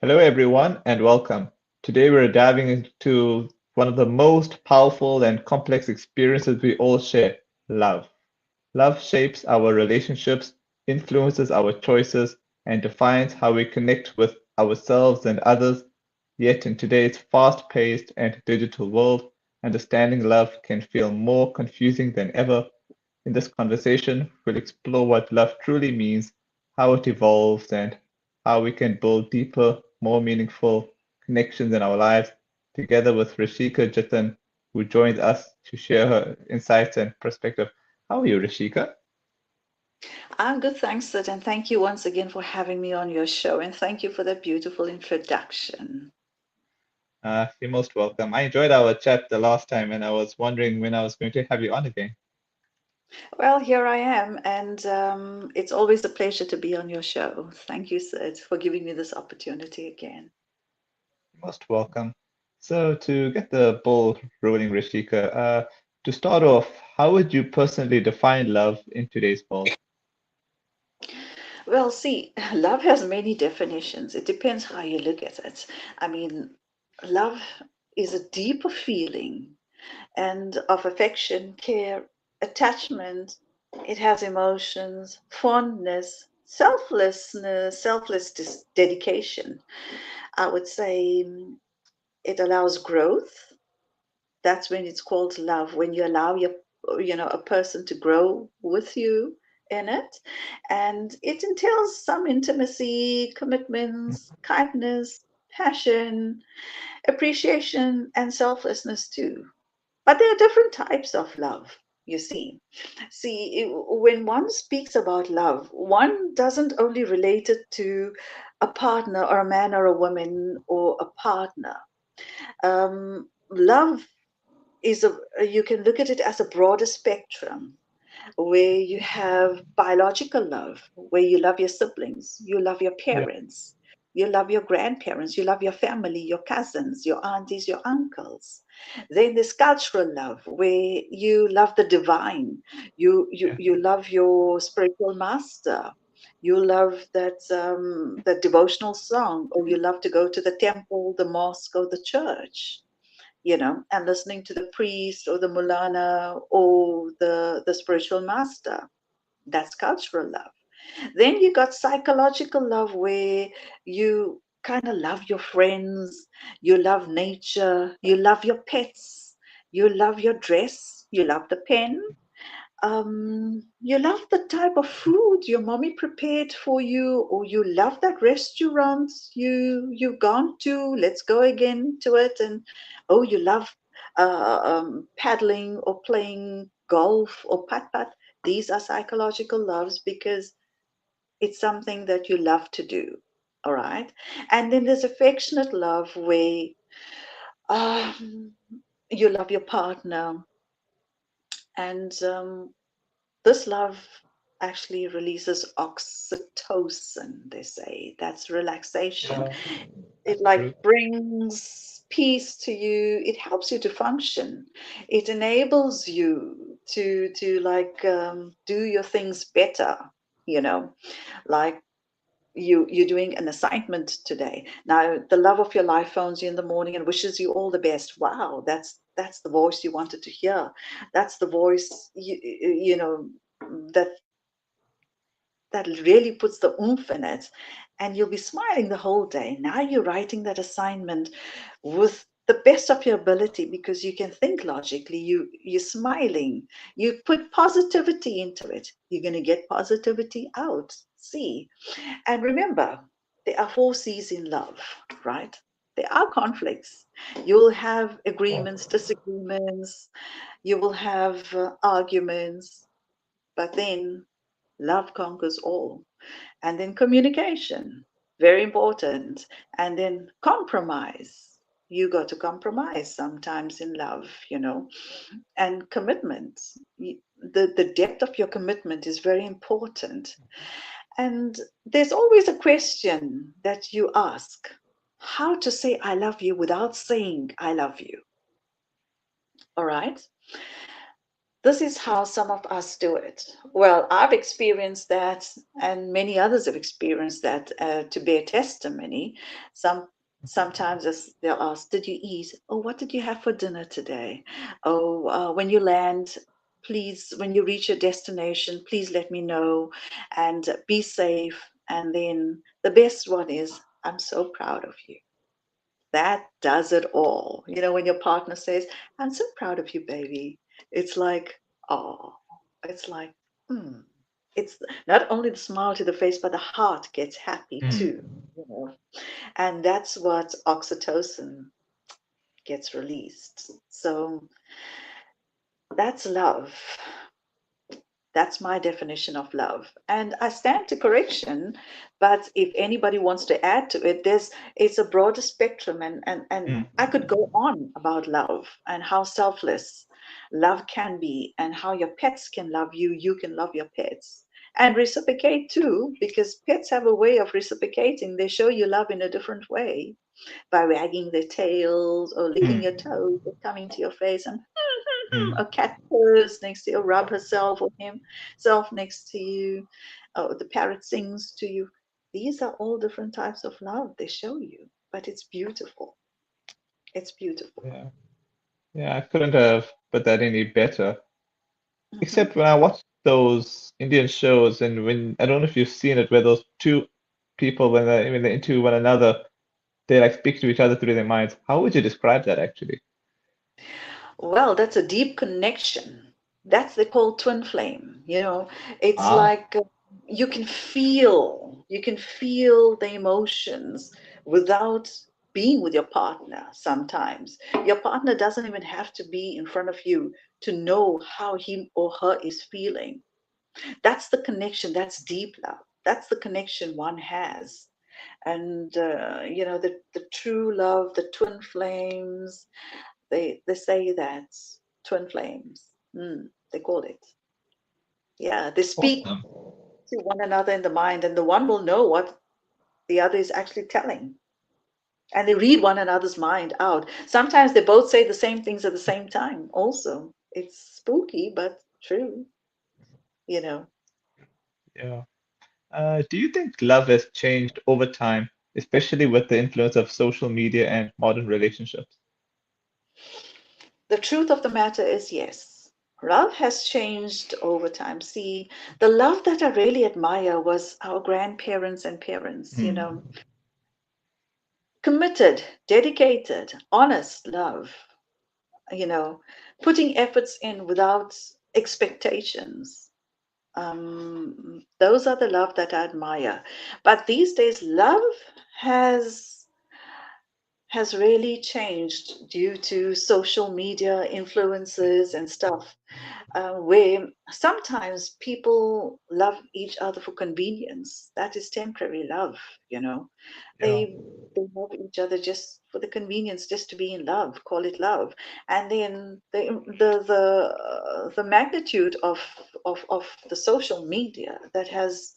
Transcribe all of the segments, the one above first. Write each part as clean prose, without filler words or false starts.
Hello, everyone, and welcome. Today, we're diving into one of the most powerful and complex experiences we all share: love. Love shapes our relationships, influences our choices, and defines how we connect with ourselves and others. Yet, in today's fast paced and digital world, understanding love can feel more confusing than ever. In this conversation, we'll explore what love truly means, how it evolves, and how we can build deeper, more meaningful connections in our lives, together with Reshika Jithan, who joins us to share her insights and perspective. How are you, Reshika? I'm good, thanks, Sid, and thank you once again for having me on your show, and thank you for that beautiful introduction. You're most welcome. I enjoyed our chat the last time, and I was wondering when I was going to have you on again. Well, here I am, and it's always a pleasure to be on your show. Thank you, Sid, for giving me this opportunity again. You're most welcome. So, to get the ball rolling, Reshika, to start off, how would you personally define love in today's world? Well, see, love has many definitions. It depends how you look at it. I mean, love is a deeper feeling and of affection, care, attachment. It has emotions, fondness, selfless dedication. I would say it allows growth. That's when it's called love. When you allow a person to grow with you in it, and it entails some intimacy, commitments, kindness, passion, appreciation, and selflessness too. But there are different types of love, you see. When one speaks about love, one doesn't only relate it to a partner or a man or a woman or a partner. Love is you can look at it as a broader spectrum where you have biological love, where you love your siblings, you love your Yeah. parents, you love your grandparents, you love your family, your cousins, your aunties, your uncles. Then there's cultural love, where you love the divine, Yeah. you love your spiritual master. You love that devotional song, or you love to go to the temple, the mosque, or the church, and listening to the priest or the mulana or the spiritual master. That's cultural love. Then you got psychological love, where you kind of love your friends, you love nature, you love your pets, you love your dress, you love the pen, you love the type of food your mommy prepared for you, or you love that restaurant you've gone to. Let's go again to it. And oh, you love paddling or playing golf or putt putt. These are psychological loves because it's something that you love to do. All right. And then there's affectionate love, where um, you love your partner, and this love actually releases oxytocin, they say. That's relaxation. Yeah. It True. like brings peace to you. It helps you to function. It enables you to like do your things better, you know, like you're doing an assignment today. Now the love of your life phones you in the morning and wishes you all the best. Wow, that's the voice you wanted to hear. That's the voice that that really puts the oomph in it, and you'll be smiling the whole day. Now you're writing that assignment with the best of your ability, because you can think logically. You're smiling, you put positivity into it, you're going to get positivity out. See, and remember, there are four C's in love, right? There are conflicts. You'll have agreements, disagreements, you will have arguments, but then love conquers all. And then communication, very important. And then compromise. You got to compromise sometimes in love, and commitment. The depth of your commitment is very important. And there's always a question that you ask: how to say I love you without saying I love you. All right. This is how some of us do it. Well, I've experienced that, and many others have experienced that, to bear testimony. Some sometimes they'll ask, "Did you eat? Oh, what did you have for dinner today? Oh, when you land, please, when you reach your destination, please let me know, and be safe." And then the best one is, "I'm so proud of you." That does it all. When your partner says, "I'm so proud of you, baby," it's like, oh, it's like, hmm. It's not only the smile to the face, but the heart gets happy too, Mm. you know. And that's what oxytocin gets released. So that's love. That's my definition of love. And I stand to correction, but if anybody wants to add to it, it's a broader spectrum, and Mm. I could go on about love and how selfless love can be, and how your pets can love you, you can love your pets. And reciprocate too, because pets have a way of reciprocating. They show you love in a different way by wagging their tails or licking your Mm. toes or coming to your face and Mm. a cat purrs next to you, rub herself or himself next to you, the parrot sings to you. These are all different types of love they show you, but it's beautiful. It's beautiful. Yeah. Yeah, I couldn't have put that any better. Hmm. Except when I watch those Indian shows, and when I don't know if you've seen it, where those two people, when they're into one another, they like speak to each other through their minds. How would you describe that actually? Well, that's a deep connection. That's the called twin flame. It's Ah. like you can feel the emotions without being with your partner sometimes. Your partner doesn't even have to be in front of you to know how he or her is feeling. That's the connection. That's deep love. That's the connection one has. And the true love, the twin flames, they say that twin flames. They call it. Yeah, they speak Awesome. to one another in the mind, and the one will know what the other is actually telling. And they read one another's mind out. Sometimes they both say the same things at the same time. Also, it's spooky but true. You know. Yeah. Do you think love has changed over time, especially with the influence of social media and modern relationships? The truth of the matter is yes. Love has changed over time. See, the love that I really admire was our grandparents and parents. Mm. Committed, dedicated, honest love, you know, putting efforts in without expectations. Those are the love that I admire. But these days, love has has really changed due to social media influences and stuff, where sometimes people love each other for convenience. That is temporary love, you know. Yeah. They love each other just for the convenience, just to be in love, call it love. And then the magnitude of the social media that has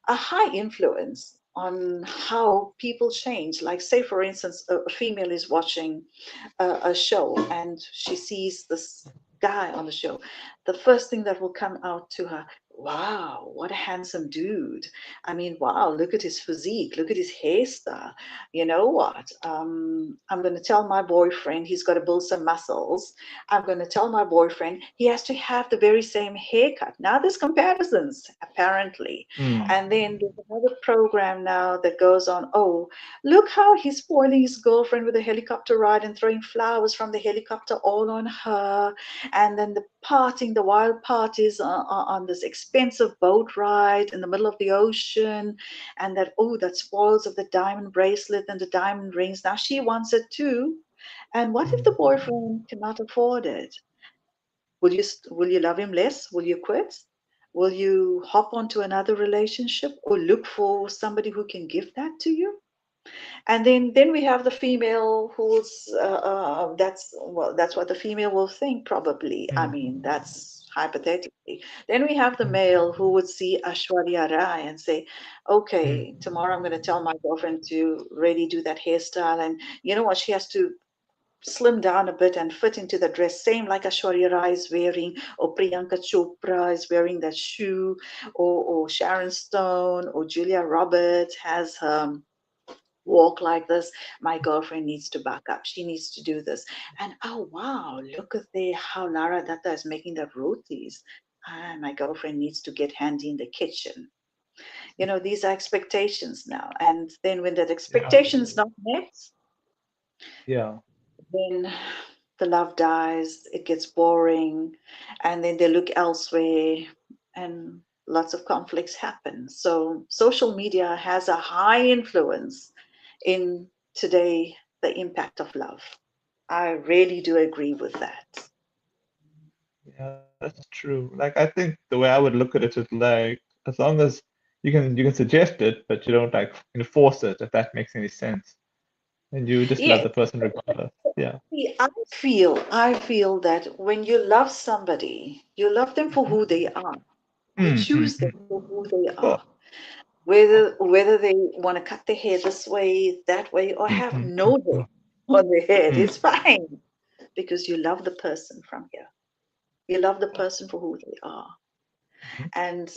a high influence on how people change. Like, say, for instance, a female is watching a show and she sees this guy on the show. The first thing that will come out to her, wow, what a handsome dude. I mean, wow, look at his physique, look at his hairstyle. You know what? I'm going to tell my boyfriend he's got to build some muscles. I'm going to tell my boyfriend he has to have the very same haircut. Now there's comparisons, apparently. Mm. And then there's another program now that goes on, oh, look how he's spoiling his girlfriend with a helicopter ride and throwing flowers from the helicopter all on her. And then the wild parties on this expensive boat ride in the middle of the ocean. And that, oh, that spoils of the diamond bracelet and the diamond rings. Now she wants it too. And what if the Mm. boyfriend cannot afford it? Will you love him less? Will you quit? Will you hop onto another relationship or look for somebody who can give that to you? And then we have the female who's that's what the female will think, probably. I mean, Mm. that's hypothetically. Then we have the male who would see Ashwarya Rai and say, okay, Mm. tomorrow I'm going to tell my girlfriend to really do that hairstyle, and you know what, she has to slim down a bit and fit into the dress, same like Ashwarya Rai is wearing, or Priyanka Chopra is wearing that shoe, or Sharon Stone or Julia Roberts has her walk like this. My girlfriend needs to back up. She needs to do this. And oh wow, look at there how Lara Datta is making the rotis. My girlfriend needs to get handy in the kitchen. These are expectations now. And then when that Yeah. expectation is not met, Yeah. then the love dies, it gets boring, and then they look elsewhere, and lots of conflicts happen. So social media has a high influence in today, the impact of love. I really do agree with that. Yeah, that's true. Like I think the way I would look at it is like as long as you can suggest it, but you don't like enforce it, if that makes any sense. And you just love Yes. the person regardless. Yeah. See, I feel that when you love somebody, you love them for Mhm. who they are. You Mm, mm, choose them mm. for who they Cool. are. Whether they want to cut their hair this way, that way, or Mm, have mm, no mm, hair mm, on their head, mm. it's fine because you love the person from here. You love the Cool. person for who they are, Mhm. and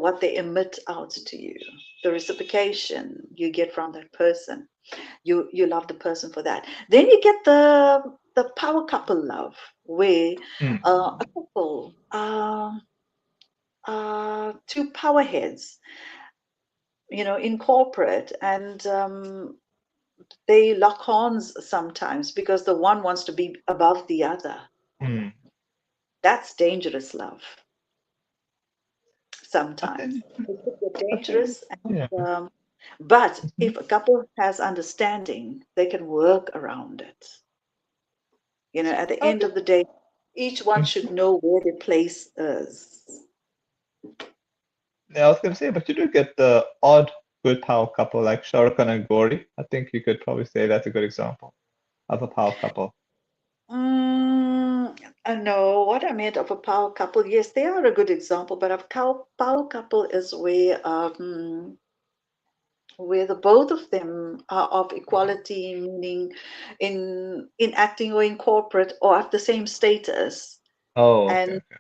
what they emit out to you, the reciprocation you get from that person. You love the person for that. Then you get the power couple love, where Mm, a couple, two power heads, incorporate, and they lock horns sometimes because the one wants to be above the other. mm. That's dangerous love But sometimes. then, It could get but then, dangerous, yeah. but Mhm. if a couple has understanding, they can work around it. At the How end do, of the day, each one mhm. should know where their place is. Yeah, I was gonna say, but you do get the odd good power couple like Shah Rukh Khan and Gauri. I think you could probably say that's a good example of a power couple. I know what I meant of a power couple. Yes, they are a good example, but a power couple is where the both of them are of Mhm. equality, meaning in acting or in corporate or at the same status, Oh, okay, and okay.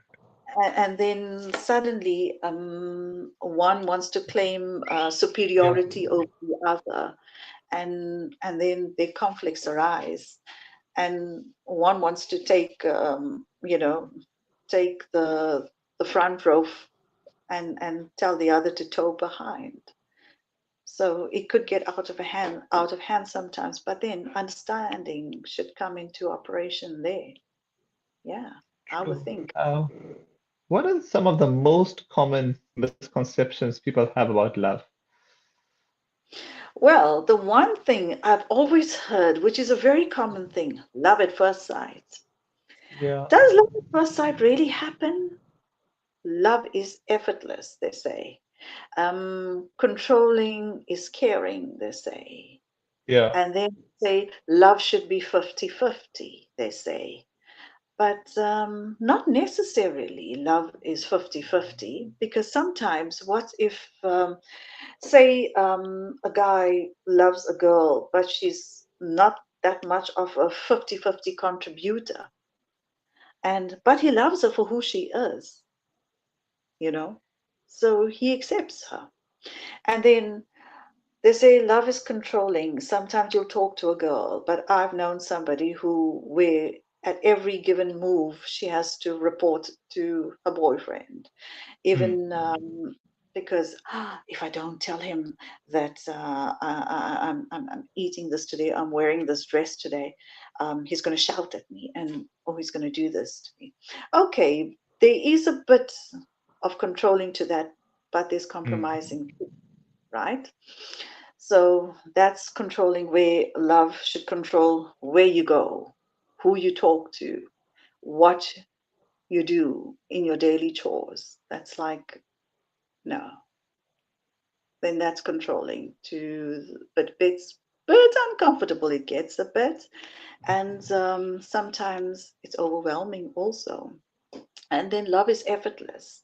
and then suddenly one wants to claim Yeah. superiority over the other, and then the conflicts arise, and one wants to take the front row, and tell the other to toe behind. So it could get out of hand sometimes, but then understanding should come into operation there. Yeah, I would True. think. What are some of the most common misconceptions people have about love? Well, the one thing I've always heard, which is a very common thing, love at first sight. Yeah. Does love at first sight really happen? Love is effortless, they say. Controlling is caring, they say. Yeah. And then say love should be 50-50, they say. But not necessarily love is 50-50, because sometimes what if, say, a guy loves a girl, but she's not that much of a 50-50 contributor, but he loves her for who she is, you know? So he accepts her. And then they say love is controlling. Sometimes you'll talk to a girl, but I've known somebody where at every given move, she has to report to her boyfriend, Mm. even because if I don't tell him that I'm eating this today, I'm wearing this dress today, he's going to shout at me, or he's going to do this to me. Okay, there is a bit of controlling to that, but there's Mm. compromising too, right? So that's controlling, where love should control where you go, who you talk to, what you do in your daily chores. That's like, no, then that's controlling to, but bit uncomfortable it gets a bit. And sometimes it's overwhelming also. And then love is effortless.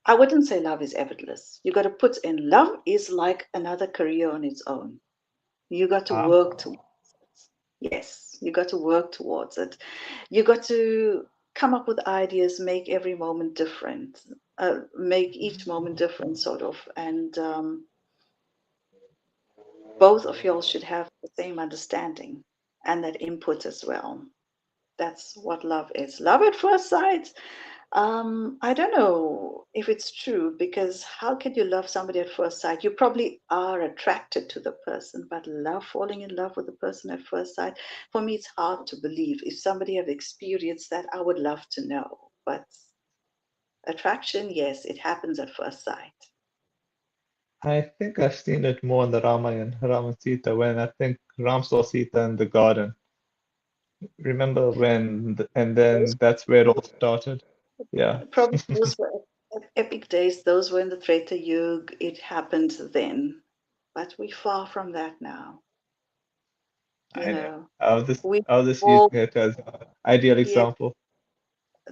I wouldn't say love is effortless. You got to put in, love is like another career on its own. You got to Ah, work towards it. Yes, you got to work towards it. You got to come up with ideas, make every moment different, make each moment different, sort of. And both of y'all should have the same understanding and that input as well. That's what love is. Love at first sight. I don't know if it's true, because how can you love somebody at first sight? You probably are attracted to the person, but love, falling in love with the person at first sight, for me, it's hard to believe. If somebody have experienced that, I would love to know. But attraction, yes, it happens at first sight. I think I've seen it more in the Ramayana, Ram and Sita, when I think Ram saw Sita in the garden. Remember when, and Those, then that's where it all started. Yeah, probably those were epic days. Those were in the Treta Yuga. It happened then. But we're far from that now. You I know. know, we I was just using all, it as an ideal yeah, example.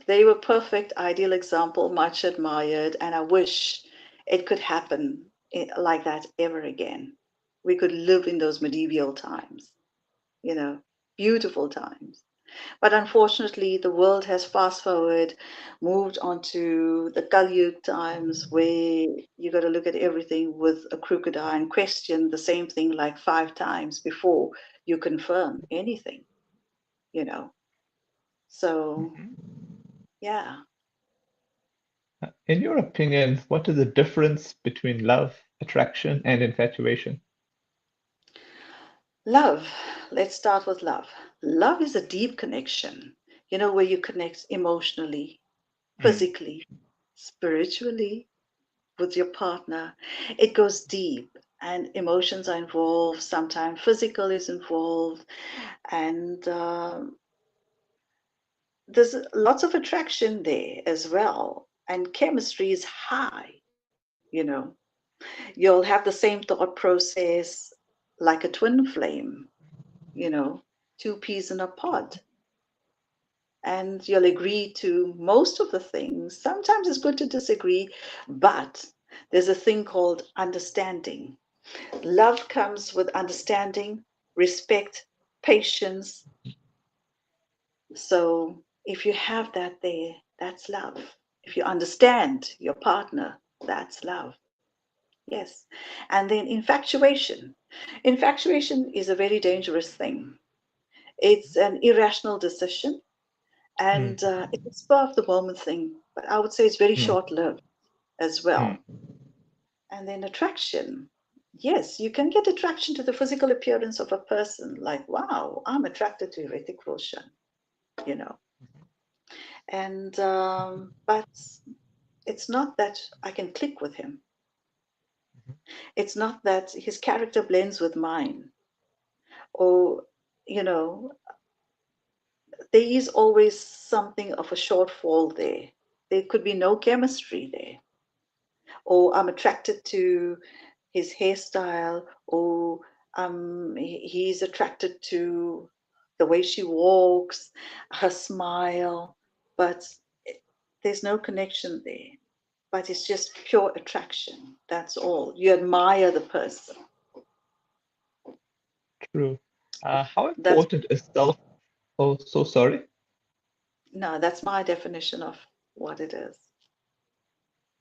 they were perfect, ideal example, much admired, and I wish it could happen like that ever again. We could live in those medieval times, you know, beautiful times. But unfortunately, the world has fast forward, moved on to the Kali times, where you got to look at everything with a crooked eye and question the same thing like 5 times before you confirm anything, you know. So, Mhm. yeah. In your opinion, what is the difference between love, attraction, and infatuation? Love, let's start with love. Love is a deep connection, where you connect emotionally, Mm. physically, spiritually with your partner. It goes deep, and emotions are involved, sometimes physical is involved, and there's lots of attraction there as well. And chemistry is high, you know. You'll have the same thought process like a twin flame, you know, two peas in a pod, and you'll agree to most of the things. Sometimes it's good to disagree, but there's a thing called understanding. Love comes with understanding, respect, patience. So if you have that there, that's love. If you understand your partner, that's love. Yes. And then infatuation. Infatuation is a very dangerous thing. It's an irrational decision, and Mm. it's a spur of the moment thing, but I would say it's very Mm. short lived as Mm. well. And then attraction. Yes, you can get attraction to the physical appearance of a person, like, wow, I'm attracted to Ritik Roshan, you know. And, but it's not that I can click with him. It's not that his character blends with mine, or, you know, there is always something of a shortfall there. There could be no chemistry there, or I'm attracted to his hairstyle, or he's attracted to the way she walks, her smile, but there's no connection there. But it's just pure attraction. That's all. You admire the person. True. How That's important is self? Oh, so sorry. no, that's my definition of what it is.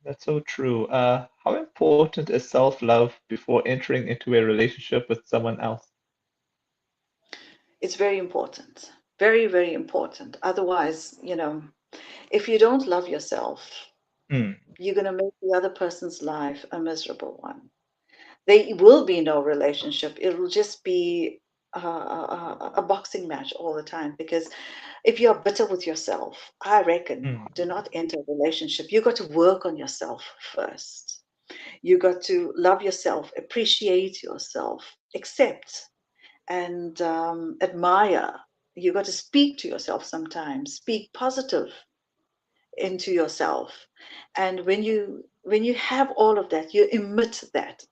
That's so true. How important is self-love before entering into a relationship with someone else? It's very important. Very, very important. Otherwise, if you don't love yourself, Mm. you're going to make the other person's life a miserable one. There will be no relationship. It'll just be a boxing match all the time. Because if you're bitter with yourself, I reckon, Mm. do not enter a relationship. You got to work on yourself first. You got to love yourself, appreciate yourself, accept and admire. You got to speak to yourself sometimes. Speak positive into yourself, and when you have all of that, you emit that.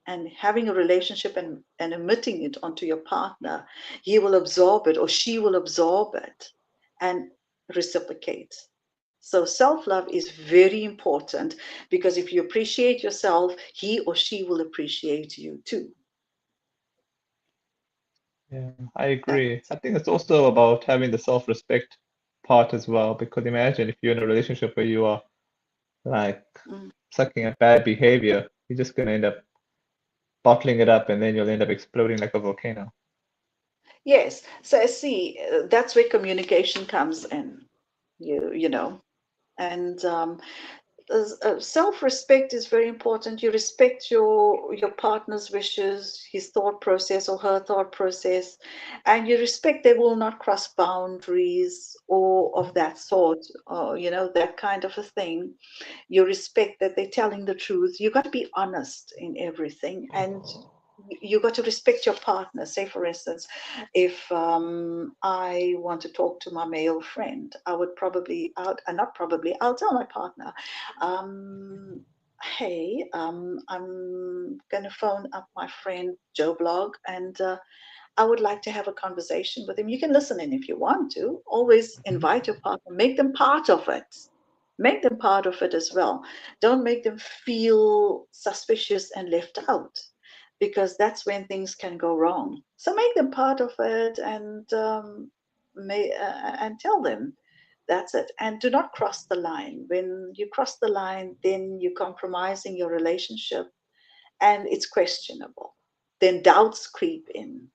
And having a relationship and emitting it onto your partner, he will absorb it or she will absorb it and reciprocate. So self-love is very important, because if you appreciate yourself, he or she will appreciate you too. Yeah, I That agree. I think it's also about having the self-respect part as well, because imagine if you're in a relationship where you are like mm. sucking at bad behavior, you're just gonna end up bottling it up and then you'll end up exploding like a volcano. Yes. So see, that's where communication comes in. You know, and self-respect is very important. You respect your partner's wishes, his thought process or her thought process, and you respect they will not cross boundaries or of that sort, or that kind of a thing. You respect that they're telling the truth. You got to be honest in everything, and you got to respect your partner. Say for instance, if I want to talk to my male friend, I would probably out not probably I'll tell my partner, um hey, I'm gonna phone up my friend Joe Blog, and I would like to have a conversation with him. You can listen in if you want to. Always Mhm. invite your partner, make them part of it. Make them part of it as well. Don't make them feel suspicious and left out, because that's when things can go wrong. So make them part of it, and and tell them that's it. And do not cross the line. When you cross the line, then you're compromising your relationship, and it's questionable. Then doubts creep in,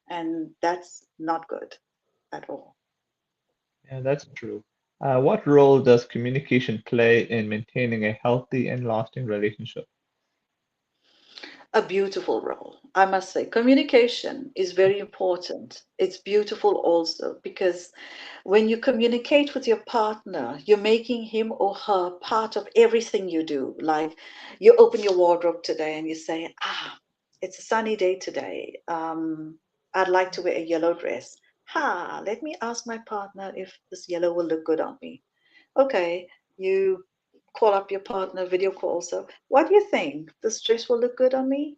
and that's not good at all. Yeah, that's true. What role does communication play in maintaining a healthy and lasting relationship? A beautiful role, I must say. Communication is very important. It's beautiful also because when you communicate with your partner, you're making him or her part of everything you do. Like you open your wardrobe today and you say, it's a sunny day today. I'd like to wear a yellow dress. Let me ask my partner if this yellow will look good on me. Okay, you call up your partner, video call. So, what do you think? This dress will look good on me?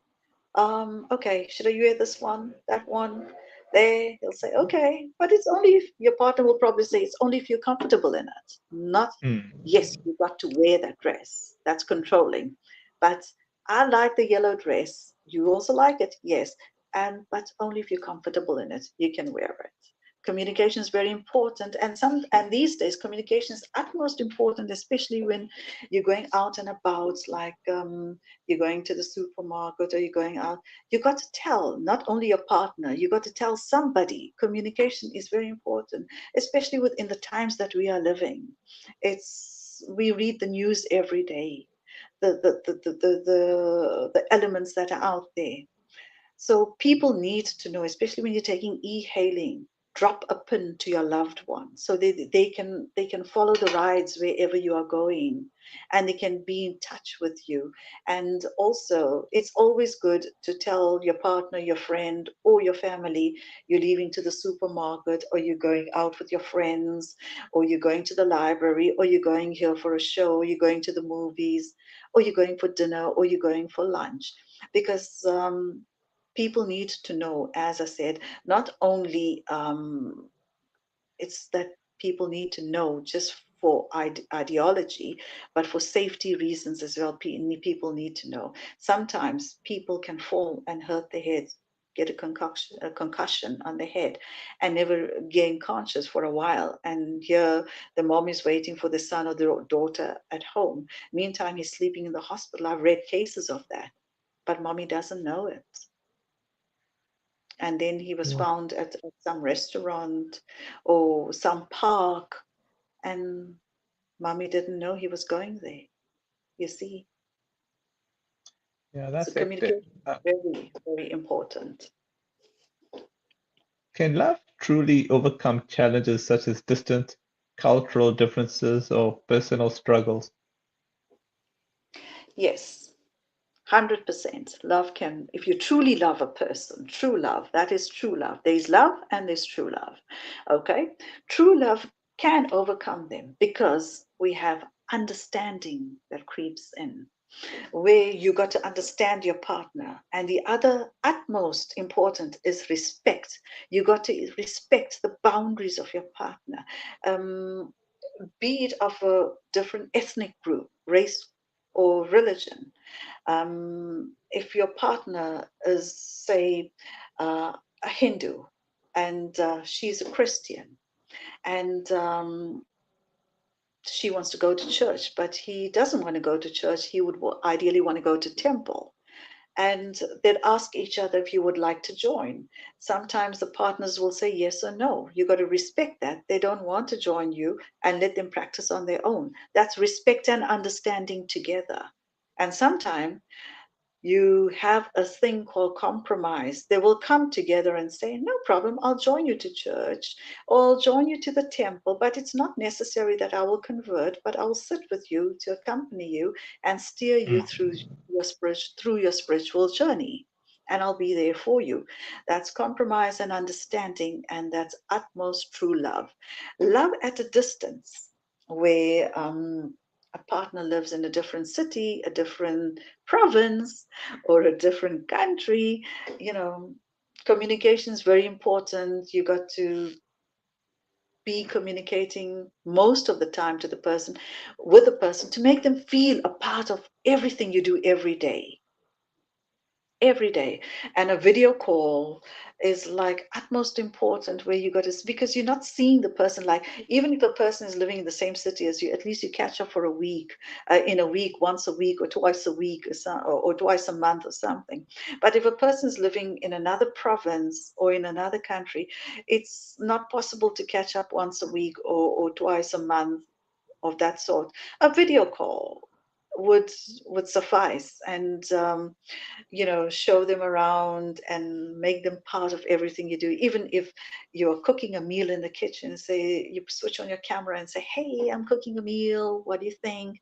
Okay, should I wear this one, that one? There, he'll say, okay, but it's only if your partner will probably say it's only if you're comfortable in it. Not, Hmm. yes, you got to wear that dress. That's controlling. But I like the yellow dress. You also like it, yes. But only if you're comfortable in it, you can wear it. Communication is very important, and these days communication is utmost important, especially when you're going out and about, like you're going to the supermarket or you're going out. You got to tell not only your partner, you got to tell somebody. Communication is very important, especially within the times that we are living. It's We read the news every day, the elements that are out there. So people need to know, especially when you're taking e-hailing, drop a pin to your loved one so they can follow the rides wherever you are going, and they can be in touch with you. And also, it's always good to tell your partner, your friend, or your family you're leaving to the supermarket, or you're going out with your friends, or you're going to the library, or you're going here for a show, or you're going to the movies, or you're going for dinner, or you're going for lunch, because people need to know, as I said, not only it's that people need to know just for ideology, but for safety reasons as well. People need to know. Sometimes people can fall and hurt their heads, get a concussion on the head, and never gain conscious for a while. And here the mom is waiting for the son or the daughter at home. Meantime, he's sleeping in the hospital. I've read cases of that, but mommy doesn't know it. And then he was Yeah. found at some restaurant or some park, and mommy didn't know he was going there. You see, Yeah, so that's hectic. communication is very, very important. Can love truly overcome challenges such as distance, cultural differences, or personal struggles? Yes, 100%. Love can, if you truly love a person, true love, that is true love. There's love and there's true love. Okay? True love can overcome them because we have understanding that creeps in, where you got to understand your partner. And the other utmost important is respect. You got to respect the boundaries of your partner, um, be it of a different ethnic group, race, or religion. If your partner is, say, uh, a Hindu, and she's a Christian, and she wants to go to church, but he doesn't want to go to church. He would ideally want to go to temple. And they'd ask each other if you would like to join. Sometimes the partners will say yes or no. You got to respect that. They don't want to join you, and let them practice on their own. That's respect and understanding together. And sometimes you have a thing called compromise. They will come together and say, no problem, I'll join you to church, or I'll join you to the temple, but it's not necessary that I will convert, but I'll sit with you to accompany you and steer you through Mm. your spiritual journey. And I'll be there for you. That's compromise and understanding, and that's utmost true love. Love at a distance, where a partner lives in a different city, a different province, or a different country. you know Communication is very important. You got to be communicating most of the time to the person, with the person, to make them feel a part of everything you do every day. And a video call is like utmost important, where you got to, because you're not seeing the person. Like, even if a person is living in the same city as you, at least you catch up for a week, in a week, once a week or twice a week, or twice a month or something. But if a person is living in another province or in another country, it's not possible to catch up once a week or twice a month, of that sort. A video call would would suffice. And show them around and make them part of everything you do. Even if you're cooking a meal in the kitchen, say you switch on your camera and say, hey, I'm cooking a meal, what do you think?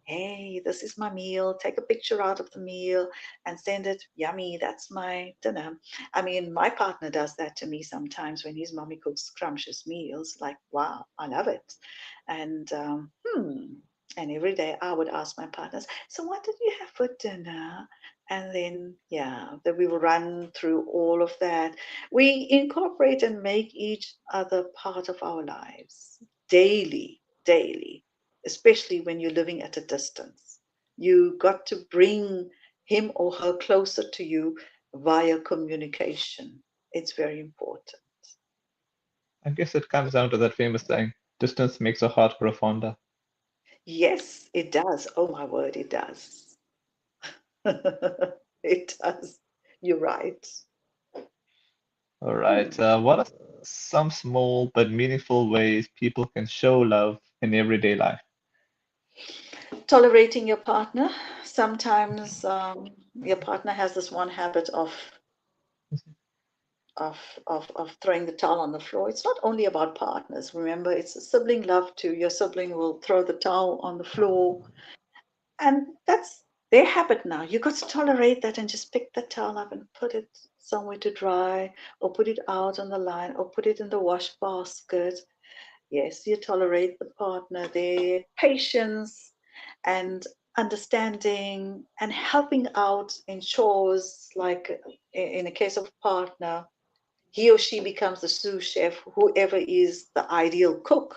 Hey, this is my meal. Take a picture out of the meal and send it. Yummy, that's my dinner. I mean, my partner does that to me sometimes when his mommy cooks scrumptious meals. Like, wow, I love it. And and every day I would ask my partners, so what did you have for dinner? And then, yeah, that we will run through all of that. We incorporate and make each other part of our lives daily, especially when you're living at a distance. You got to bring him or her closer to you via communication. It's very important. I guess it comes down to that famous saying, distance makes a heart grow fonder. Yes, it does. Oh my word, it does. It does. You're right. All right. Hmm. What are some small but meaningful ways people can show love in everyday life? Tolerating your partner. Sometimes your partner has this one habit of, of throwing the towel on the floor. It's not only about partners. Remember, it's a sibling love too. Your sibling will throw the towel on the floor, and that's their habit now. You got to tolerate that and just pick the towel up and put it somewhere to dry, or put it out on the line, or put it in the wash basket. Yes, you tolerate the partner, their patience and understanding and helping out in chores. Like, in a case of partner, he or she becomes the sous chef. Whoever is the ideal cook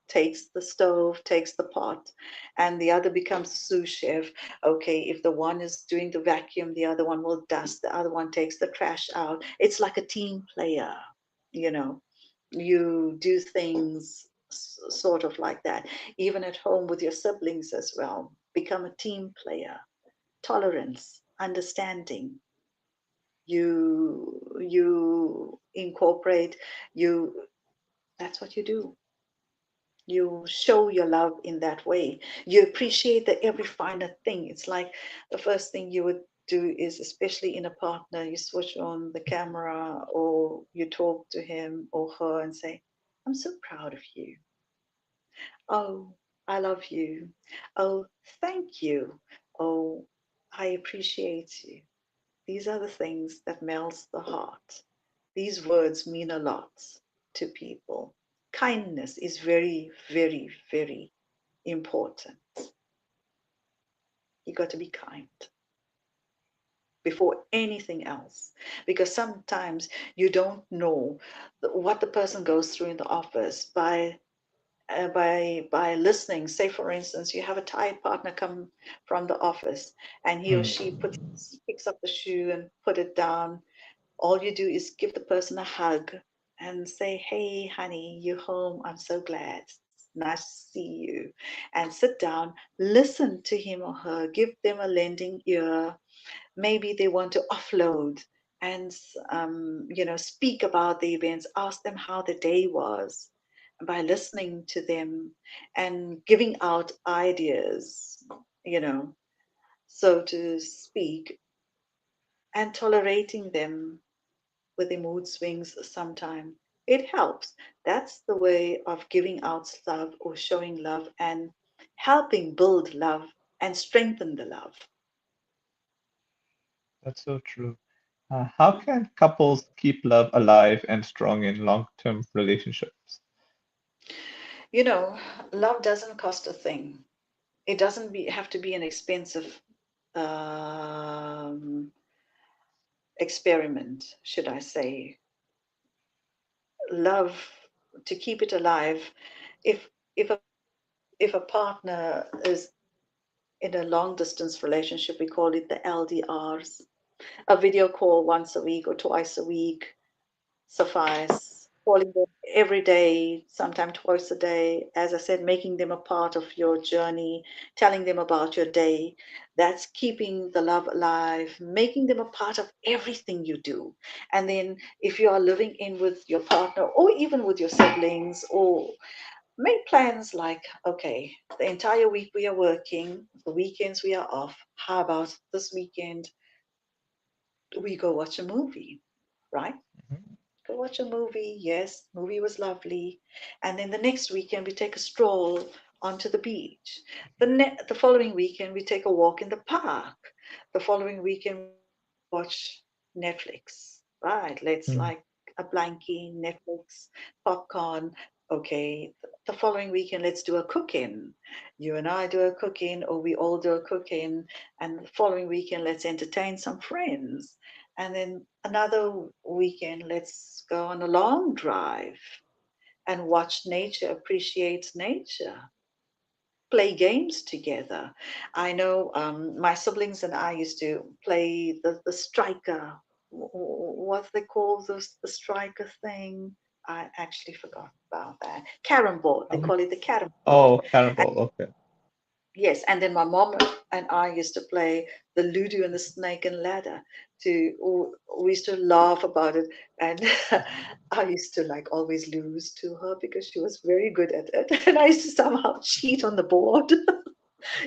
takes the stove, takes the pot, and the other becomes the sous chef. Okay, if the one is doing the vacuum, the other one will dust, the other one takes the trash out. It's like a team player, you know. You do things sort of like that. Even at home with your siblings as well. Become a team player. Tolerance, understanding, you incorporate, you that's what you do. You show your love in that way. You appreciate the every finer thing. It's like the first thing you would do is, especially in a partner, you switch on the camera or you talk to him or her and say, I'm so proud of you. Oh, I love you. Oh, thank you. Oh, I appreciate you. These are the things that melts the heart. These words mean a lot to people. Kindness is very, very, very important. You got to be kind before anything else, because sometimes you don't know what the person goes through in the office by listening. Say, for instance, you have a tired partner come from the office, and he or she Mm. picks up the shoe and put it down. All you do is give the person a hug and say, "Hey, honey, you're home. I'm so glad. Nice to see you." And sit down, listen to him or her, give them a lending ear. Maybe they want to offload and, speak about the events, ask them how the day was. And by listening to them and giving out ideas, you know, so to speak, and tolerating them with the mood swings sometime. It helps. That's the way of giving out love or showing love and helping build love and strengthen the love. That's so true. How can couples keep love alive and strong in long-term relationships? You know, love doesn't cost a thing. It doesn't have to be an expensive um, experiment, should I say. Love, to keep it alive, if if a if a partner is in a long distance relationship, we call it the LDRs. A video call once a week or twice a week suffice. Calling them every day, sometimes twice a day. As I said, making them a part of your journey, telling them about your day. That's keeping the love alive, making them a part of everything you do. And then, if you are living in with your partner or even with your siblings, or make plans like, okay, the entire week we are working, the weekends we are off. How about this weekend we go watch a movie, right? Mhm. Go watch a movie. Yes, movie was lovely. And then the next weekend we take a stroll onto the beach. The following weekend we take a walk in the park. The following weekend we watch Netflix. Right, let's Mm. like a blankie, Netflix, popcorn. Okay, the following weekend let's do a cook-in. You and I do a cook-in, or we all do a cook-in. And the following weekend let's entertain some friends. And then another weekend, let's go on a long drive and watch nature, appreciate nature, play games together. I know my siblings and I used to play the striker. What they call the striker thing? I actually forgot about that. Carrom board. They Um, call it the carrom board. oh, cannibal. Okay. Yes, and then my mom and I used to play the Ludo and the Snake and Ladder. We used to laugh about it, and I used to like always lose to her because she was very good at it, and I used to somehow cheat on the board.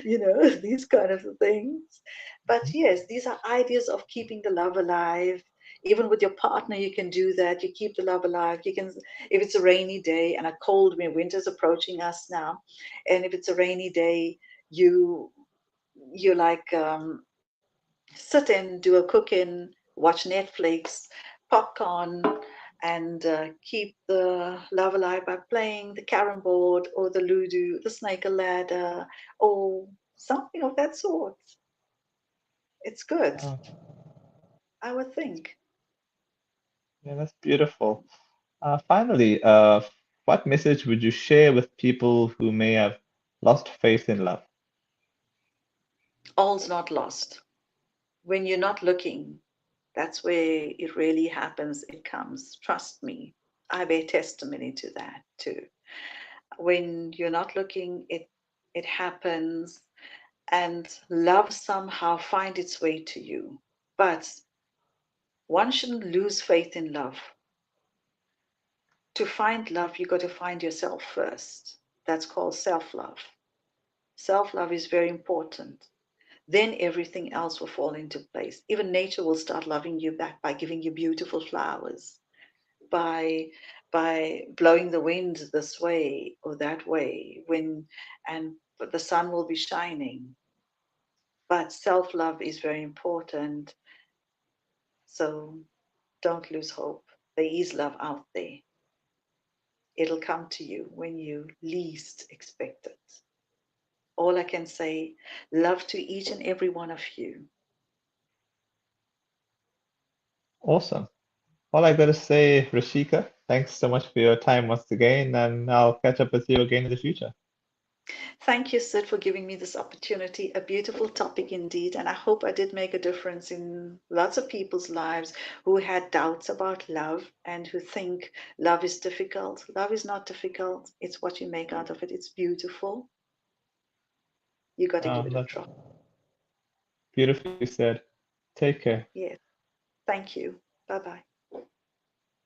These kind of things. But Mhm. yes, these are ideas of keeping the love alive. Even with your partner, you can do that. You keep the love alive. You can, if it's a rainy day and a cold winter's approaching us now, and if it's a rainy day, you you like sit in, do a cooking, watch Netflix, popcorn, and keep the love alive by playing the carrom board or the ludo, the snake and ladder, or something of that sort. It's good, Oh, I would think. yeah, that's beautiful. Finally, what message would you share with people who may have lost faith in love? All's not lost. When you're not looking, that's where it really happens. It comes. Trust me. I bear testimony to that too. When you're not looking, it happens, and love somehow find its way to you. But one shouldn't lose faith in love. To find love, you got to find yourself first. That's called self-love. Self-love is very important. Then everything else will fall into place. Even nature will start loving you back by giving you beautiful flowers, by blowing the wind this way or that way, and the sun will be shining. But self-love is very important, so don't lose hope. There is love out there. It'll come to you when you least expect it. All I can say, love to each and every one of you. Awesome. All I gotta say, Rashika, thanks so much for your time once again, and I'll catch up with you again in the future. Thank you, Sid, for giving me this opportunity. A beautiful topic indeed. And I hope I did make a difference in lots of people's lives who had doubts about love and who think love is difficult. Love is not difficult, it's what you make out of it. It's beautiful. You got to give it a That's try. beautifully said. Take care. Yes. Thank you. Bye bye.